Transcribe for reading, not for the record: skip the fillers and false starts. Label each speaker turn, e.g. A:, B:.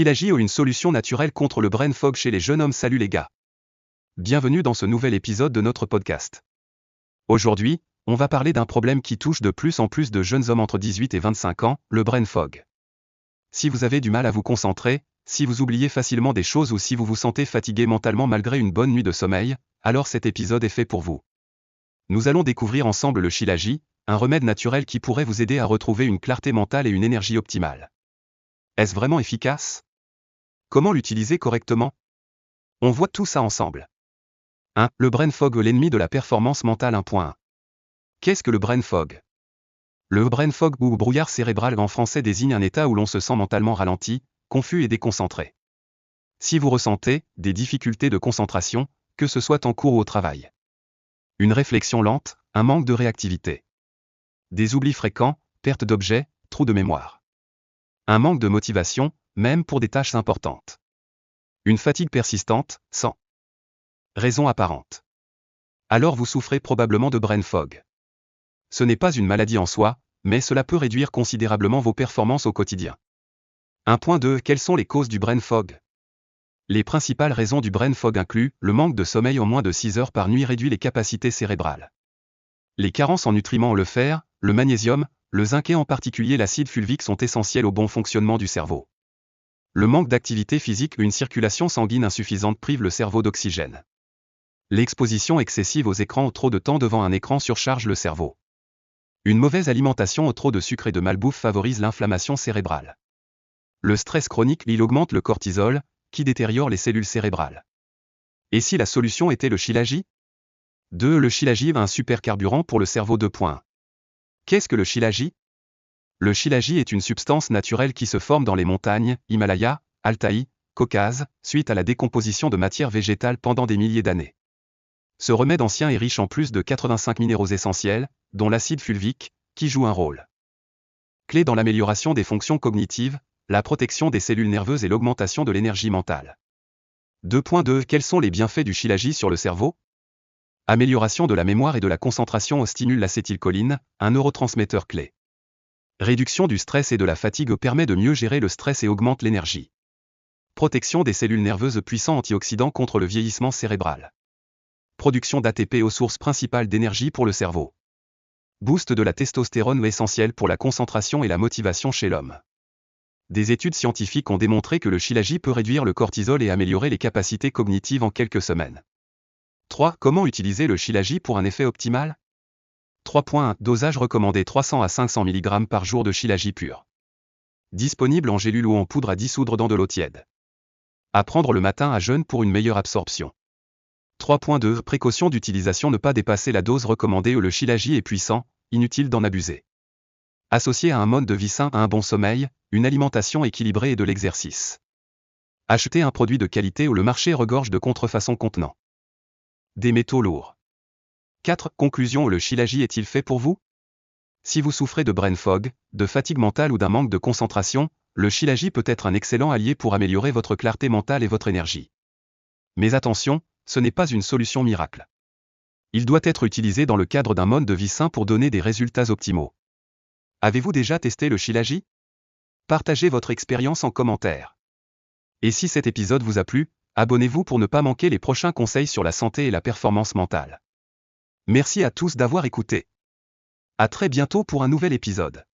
A: Shilajit une solution naturelle contre le brain fog chez les jeunes hommes. Salut les gars. Bienvenue dans ce nouvel épisode de notre podcast. Aujourd'hui, on va parler d'un problème qui touche de plus en plus de jeunes hommes entre 18 et 25 ans, le brain fog. Si vous avez du mal à vous concentrer, si vous oubliez facilement des choses ou si vous vous sentez fatigué mentalement malgré une bonne nuit de sommeil, alors cet épisode est fait pour vous. Nous allons découvrir ensemble le Shilajit, un remède naturel qui pourrait vous aider à retrouver une clarté mentale et une énergie optimale. Est-ce vraiment efficace? Comment l'utiliser correctement? On voit tout ça ensemble. 1. Le brain fog, l'ennemi de la performance mentale. 1.1. Qu'est-ce que le brain fog? Le brain fog ou brouillard cérébral en français désigne un état où l'on se sent mentalement ralenti, confus et déconcentré. Si vous ressentez des difficultés de concentration, que ce soit en cours ou au travail, une réflexion lente, un manque de réactivité, des oublis fréquents, perte d'objets, trous de mémoire, un manque de motivation, même pour des tâches importantes, une fatigue persistante, sans raison apparente, alors vous souffrez probablement de brain fog. Ce n'est pas une maladie en soi, mais cela peut réduire considérablement vos performances au quotidien. 1.2. Quelles sont les causes du brain fog? Les principales raisons du brain fog incluent le manque de sommeil en moins de 6 heures par nuit réduit les capacités cérébrales. Les carences en nutriments, le fer, le magnésium, le zinc et en particulier l'acide fulvique sont essentiels au bon fonctionnement du cerveau. Le manque d'activité physique ou une circulation sanguine insuffisante prive le cerveau d'oxygène. L'exposition excessive aux écrans ou trop de temps devant un écran surcharge le cerveau. Une mauvaise alimentation ou trop de sucre et de malbouffe favorise l'inflammation cérébrale. Le stress chronique, il augmente le cortisol, qui détériore les cellules cérébrales. Et si la solution était le Shilajit? 2. Le Shilajit, un super carburant pour le cerveau. 2.1. Qu'est-ce que le Shilajit? Le Shilajit est une substance naturelle qui se forme dans les montagnes, Himalaya, Altaï, Caucase, suite à la décomposition de matière végétale pendant des milliers d'années. Ce remède ancien est riche en plus de 85 minéraux essentiels, dont l'acide fulvique, qui joue un rôle clé dans l'amélioration des fonctions cognitives, la protection des cellules nerveuses et l'augmentation de l'énergie mentale. 2.2. Quels sont les bienfaits du Shilajit sur le cerveau? Amélioration de la mémoire et de la concentration, stimule l'acétylcholine, un neurotransmetteur clé. Réduction du stress et de la fatigue, permet de mieux gérer le stress et augmente l'énergie. Protection des cellules nerveuses, puissant antioxydant contre le vieillissement cérébral. Production d'ATP aux sources principales d'énergie pour le cerveau. Boost de la testostérone, essentielle pour la concentration et la motivation chez l'homme. Des études scientifiques ont démontré que le Shilajit peut réduire le cortisol et améliorer les capacités cognitives en quelques semaines. 3. Comment utiliser le Shilajit pour un effet optimal? 3.1. Dosage recommandé 300 à 500 mg par jour de Shilajit pur. Disponible en gélule ou en poudre à dissoudre dans de l'eau tiède. À prendre le matin à jeun pour une meilleure absorption. 3.2. Précaution d'utilisation, ne pas dépasser la dose recommandée. Le Shilajit est puissant, inutile d'en abuser. Associé à un mode de vie sain, à un bon sommeil, une alimentation équilibrée et de l'exercice. Achetez un produit de qualité où le marché regorge de contrefaçons contenant des métaux lourds. 4. Conclusion. Le Shilajit est-il fait pour vous? Si vous souffrez de brain fog, de fatigue mentale ou d'un manque de concentration, le Shilajit peut être un excellent allié pour améliorer votre clarté mentale et votre énergie. Mais attention, ce n'est pas une solution miracle. Il doit être utilisé dans le cadre d'un mode de vie sain pour donner des résultats optimaux. Avez-vous déjà testé le Shilajit? Partagez votre expérience en commentaire. Et si cet épisode vous a plu, abonnez-vous pour ne pas manquer les prochains conseils sur la santé et la performance mentale. Merci à tous d'avoir écouté. À très bientôt pour un nouvel épisode.